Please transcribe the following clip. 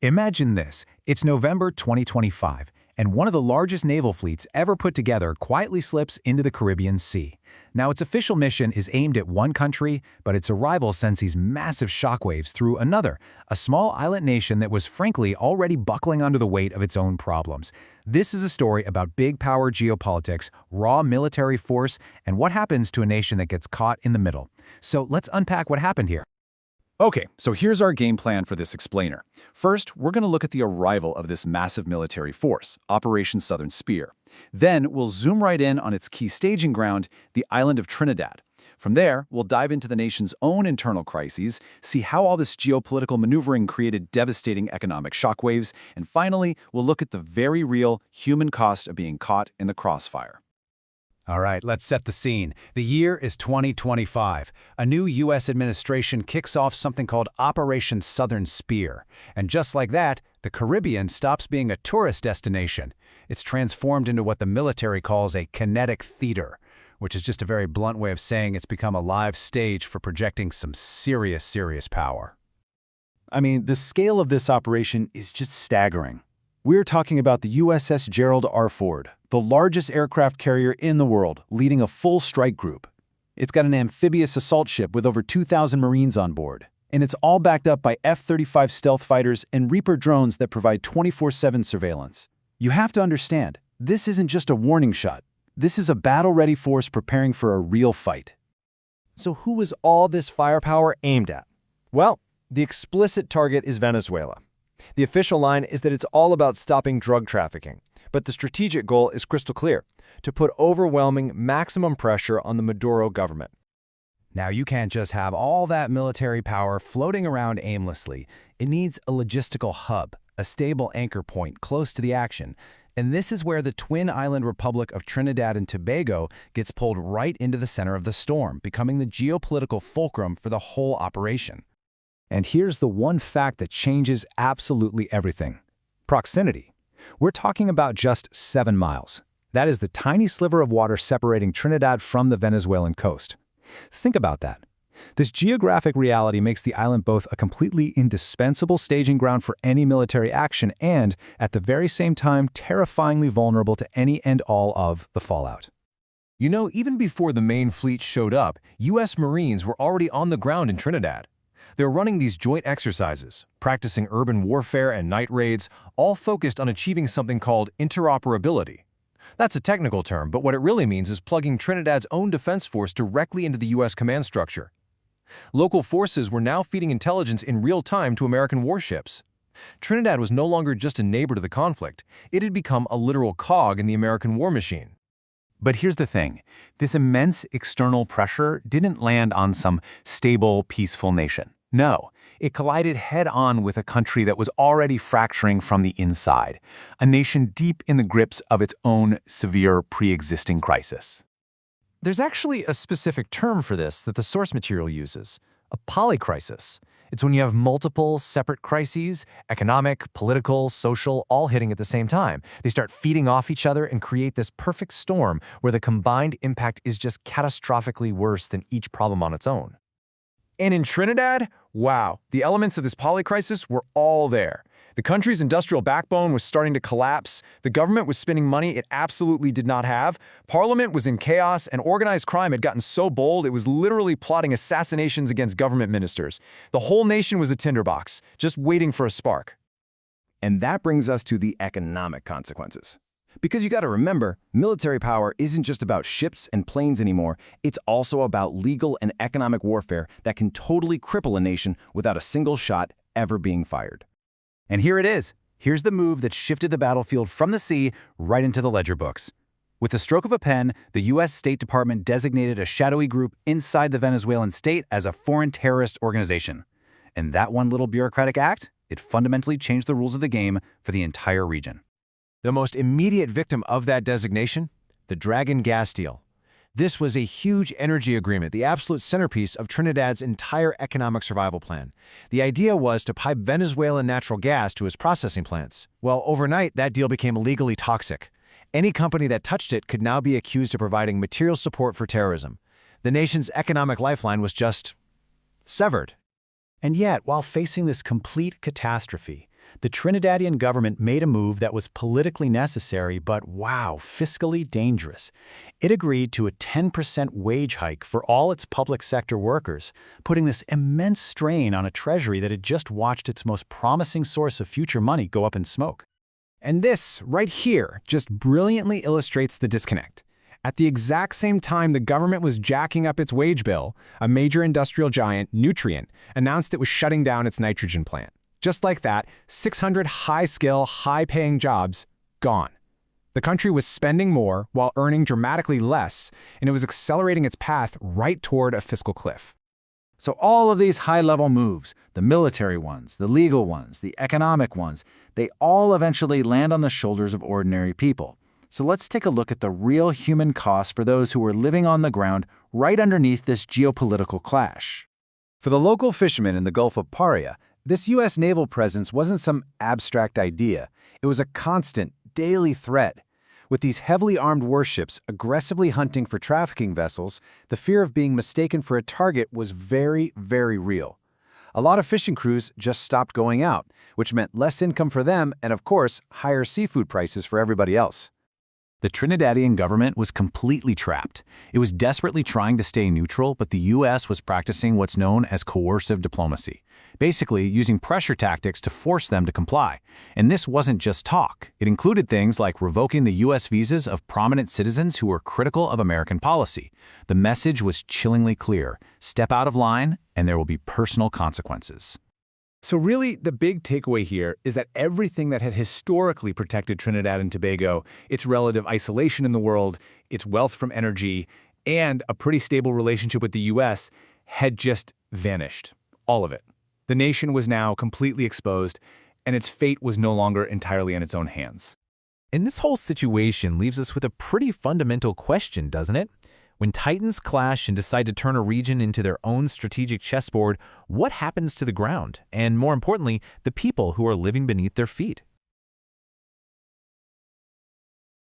Imagine this. It's November 2025, and one of the largest naval fleets ever put together quietly slips into the Caribbean Sea. Now, its official mission is aimed at one country, but its arrival sends these massive shockwaves through another, a small island nation that was frankly already buckling under the weight of its own problems. This is a story about big power geopolitics, raw military force, and what happens to a nation that gets caught in the middle. So let's unpack what happened here. Okay, so here's our game plan for this explainer. First, we're going to look at the arrival of this massive military force, Operation Southern Spear. Then, we'll zoom right in on its key staging ground, the island of Trinidad. From there, we'll dive into the nation's own internal crises, see how all this geopolitical maneuvering created devastating economic shockwaves, and finally, we'll look at the very real human cost of being caught in the crossfire. All right, let's set the scene. The year is 2025. A new U.S. administration kicks off something called Operation Southern Spear. And just like that, the Caribbean stops being a tourist destination. It's transformed into what the military calls a kinetic theater, which is just a very blunt way of saying it's become a live stage for projecting some serious power. I mean, the scale of this operation is just staggering. We're talking about the USS Gerald R. Ford, the largest aircraft carrier in the world, leading a full strike group. It's got an amphibious assault ship with over 2,000 Marines on board, and it's all backed up by F-35 stealth fighters and Reaper drones that provide 24/7 surveillance. You have to understand, this isn't just a warning shot. This is a battle-ready force preparing for a real fight. So who was all this firepower aimed at? Well, the explicit target is Venezuela. The official line is that it's all about stopping drug trafficking, but the strategic goal is crystal clear: to put overwhelming maximum pressure on the Maduro government. Now, you can't just have all that military power floating around aimlessly. It needs a logistical hub, a stable anchor point close to the action. And this is where the twin island republic of Trinidad and Tobago gets pulled right into the center of the storm, becoming the geopolitical fulcrum for the whole operation. And here's the one fact that changes absolutely everything: proximity. We're talking about just 7 miles. That is the tiny sliver of water separating Trinidad from the Venezuelan coast. Think about that. This geographic reality makes the island both a completely indispensable staging ground for any military action and, at the very same time, terrifyingly vulnerable to any and all of the fallout. You know, even before the main fleet showed up, U.S. Marines were already on the ground in Trinidad. They're running these joint exercises, practicing urban warfare and night raids, all focused on achieving something called interoperability. That's a technical term, but what it really means is plugging Trinidad's own defense force directly into the U.S. command structure. Local forces were now feeding intelligence in real time to American warships. Trinidad was no longer just a neighbor to the conflict. It had become a literal cog in the American war machine. But here's the thing. This immense external pressure didn't land on some stable, peaceful nation. No, it collided head-on with a country that was already fracturing from the inside, a nation deep in the grips of its own severe pre-existing crisis. There's actually a specific term for this that the source material uses: a polycrisis. It's when you have multiple separate crises, economic, political, social, all hitting at the same time. They start feeding off each other and create this perfect storm where the combined impact is just catastrophically worse than each problem on its own. And in Trinidad, wow, the elements of this polycrisis were all there. The country's industrial backbone was starting to collapse, the government was spending money it absolutely did not have, parliament was in chaos, and organized crime had gotten so bold it was literally plotting assassinations against government ministers. The whole nation was a tinderbox, just waiting for a spark. And that brings us to the economic consequences. Because you got to remember, military power isn't just about ships and planes anymore. It's also about legal and economic warfare that can totally cripple a nation without a single shot ever being fired. And here it is. Here's the move that shifted the battlefield from the sea right into the ledger books. With the stroke of a pen, the U.S. State Department designated a shadowy group inside the Venezuelan state as a foreign terrorist organization. And that one little bureaucratic act, it fundamentally changed the rules of the game for the entire region. The most immediate victim of that designation? The Dragon gas deal. This was a huge energy agreement, the absolute centerpiece of Trinidad's entire economic survival plan. The idea was to pipe Venezuelan natural gas to its processing plants. Well, overnight, that deal became legally toxic. Any company that touched it could now be accused of providing material support for terrorism. The nation's economic lifeline was just severed. And yet, while facing this complete catastrophe, The Trinidadian government made a move that was politically necessary but, wow, fiscally dangerous. It agreed to a 10% wage hike for all its public sector workers, putting this immense strain on a treasury that had just watched its most promising source of future money go up in smoke. And this, right here, just brilliantly illustrates the disconnect. At the exact same time the government was jacking up its wage bill, a major industrial giant, Nutrien, announced it was shutting down its nitrogen plant. Just like that, 600 high-skill, high-paying jobs gone. The country was spending more while earning dramatically less, and it was accelerating its path right toward a fiscal cliff. So all of these high-level moves, the military ones, the legal ones, the economic ones, they all eventually land on the shoulders of ordinary people. So let's take a look at the real human cost for those who were living on the ground right underneath this geopolitical clash. For the local fishermen in the Gulf of Paria, this U.S. naval presence wasn't some abstract idea. It was a constant, daily threat. With these heavily armed warships aggressively hunting for trafficking vessels, the fear of being mistaken for a target was very, very real. A lot of fishing crews just stopped going out, which meant less income for them and, of course, higher seafood prices for everybody else. The Trinidadian government was completely trapped. It was desperately trying to stay neutral, but the U.S. was practicing what's known as coercive diplomacy, basically using pressure tactics to force them to comply. And this wasn't just talk. It included things like revoking the U.S. visas of prominent citizens who were critical of American policy. The message was chillingly clear: step out of line, and there will be personal consequences. So really, the big takeaway here is that everything that had historically protected Trinidad and Tobago, its relative isolation in the world, its wealth from energy, and a pretty stable relationship with the U.S. had just vanished. All of it. The nation was now completely exposed, and its fate was no longer entirely in its own hands. And this whole situation leaves us with a pretty fundamental question, doesn't it? When titans clash and decide to turn a region into their own strategic chessboard, what happens to the ground? And more importantly, the people who are living beneath their feet?